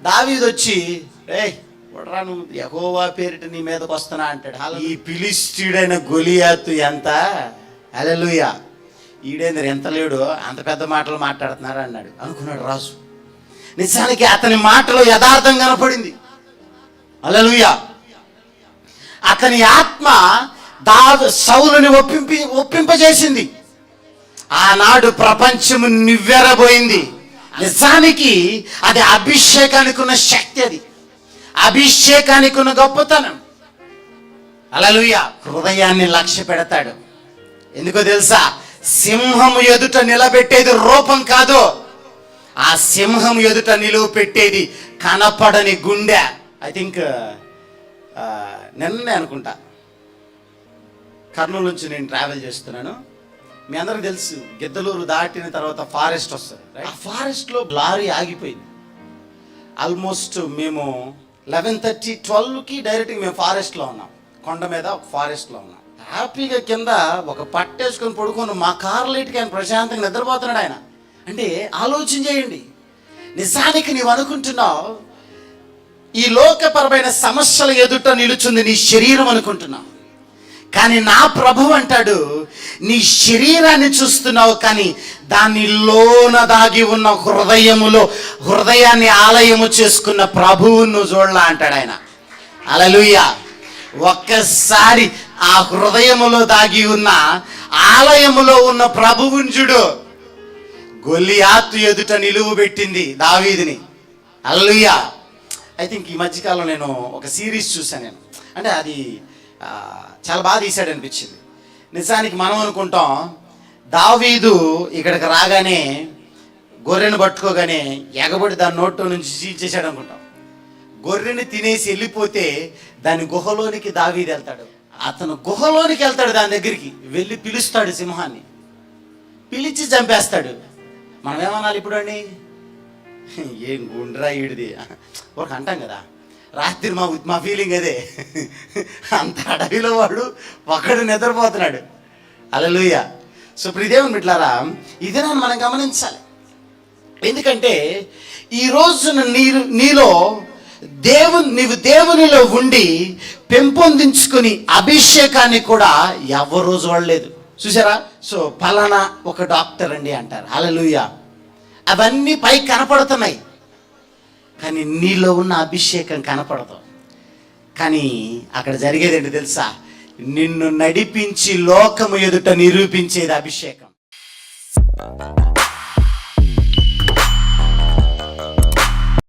దావీదు వచ్చి ఏయ్ వడరా, నువ్వు యెహోవా పేరిట నీ మీదకి వస్తున్నా అంటాడు. ఈ ఫిలిష్తీయుడైన గొలియాతు ఎంత, హల్లెలూయా, ఈడేందరు ఎంత లేడు, అంత పెద్ద మాటలు మాట్లాడుతున్నారు అన్నాడు అనుకున్నాడు రాజు. నిజానికి అతని మాటలో యథార్థం కనపడింది. హల్లెలూయా. అతని ఆత్మ సౌలుని ఒప్పింపజేసింది. ఆనాడు ప్రపంచము నివ్వెరబోయింది. నిజానికి అది అభిషేకానికి ఉన్న శక్తి, అది అభిషేకానికి ఉన్న గొప్పతనం. హల్లెలూయా. హృదయాన్ని లక్ష్య పెడతాడు. ఎందుకో తెలుసా? సింహము ఎదుట నిలబెట్టేది రూపం కాదు, ఆ సింహం ఎదుట నిలువ పెట్టేది కనపడని గుండె. ఐ థింక్ నిన్నే అనుకుంటా, కర్నూలు నుంచి నేను ట్రావెల్ చేస్తున్నాను. మీ అందరికి తెలుసు, గిద్దలూరు దాటిన తర్వాత ఫారెస్ట్ వస్తుంది. ఆ ఫారెస్ట్లో లారీ ఆగిపోయింది. ఆల్మోస్ట్ మేము 11:30, 12కి డైరెక్ట్గా మేము ఫారెస్ట్లో ఉన్నాం. కొండ మీద ఒక ఫారెస్ట్లో ఉన్నాం. హ్యాపీగా కింద ఒక పట్టేసుకొని పడుకొని మా కార్ లైట్కి ఆయన ప్రశాంతంగా నిద్రపోతున్నాడు ఆయన. అంటే ఆలోచన చేయండి. నిజానికి నీవు అనుకుంటున్నావు ఈ లోకపరమైన సమస్యల ఎదుట నిలుచుంది నీ శరీరం అనుకుంటున్నావు, కానీ నా ప్రభువు అంటాడు నీ శరీరాన్ని చూస్తున్నావు, కానీ దానిలోన దాగి ఉన్న హృదయాన్ని ఆలయము చేసుకున్న ప్రభువును నువ్వు చూడలా అంటాడు ఆయన. హల్లెలూయా. ఒక్కసారి ఆ హృదయములో దాగి ఉన్న ఆలయములో ఉన్న ప్రభువుని చూడు. గొలియాతు ఎదుట నిలువ పెట్టింది దావీదుని. హల్లెలూయా. ఐ థింక్ ఈ మధ్యకాలం నేను ఒక సిరీస్ చూశాను నేను. అంటే అది చాలా బాగా తీశాడు అనిపించింది. నిజానికి మనం అనుకుంటాం దావీదు ఇక్కడికి రాగానే గొర్రెను పట్టుకోగానే ఎగబడి దాని నోట్లో నుంచి చీల్చేశాడు అనుకుంటాం. గొర్రెని తినేసి వెళ్ళిపోతే దాని గుహలోనికి దావీదు వెళ్తాడు. అతను గుహలోనికి వెళ్తాడు, దాని దగ్గరికి వెళ్ళి పిలుస్తాడు సింహాన్ని, పిలిచి చంపేస్తాడు. మనం ఏమనాలి ఇప్పుడు అండి? ఏం గుండ్రా ఈడిది ఒక అంటాం కదా. రాత్రి మా ఫీలింగ్ అదే. అంత అడవిలో వాడు ఒకడు నిద్రపోతున్నాడు. హల్లెలూయా. సో ప్రియదేవుని బిడ్డలారా, ఇదే మనం గమనించాలి. ఎందుకంటే ఈ రోజున నీలో నీవు దేవునిలో ఉండి పెంపొందించుకుని అభిషేకాన్ని కూడా ఎవరు చూడలేదు. చూసారా? సో ఫలానా ఒక డాక్టర్ అండి అంటారు. హల్లెలూయా. అవన్నీ పై కనపడుతున్నాయి, కానీ నీలో ఉన్న అభిషేకం కనపడదు. కానీ అక్కడ జరిగేది ఏంటి తెలుసా? నిన్ను నడిపించి లోకము ఎదుట నిరూపించేది అభిషేకం.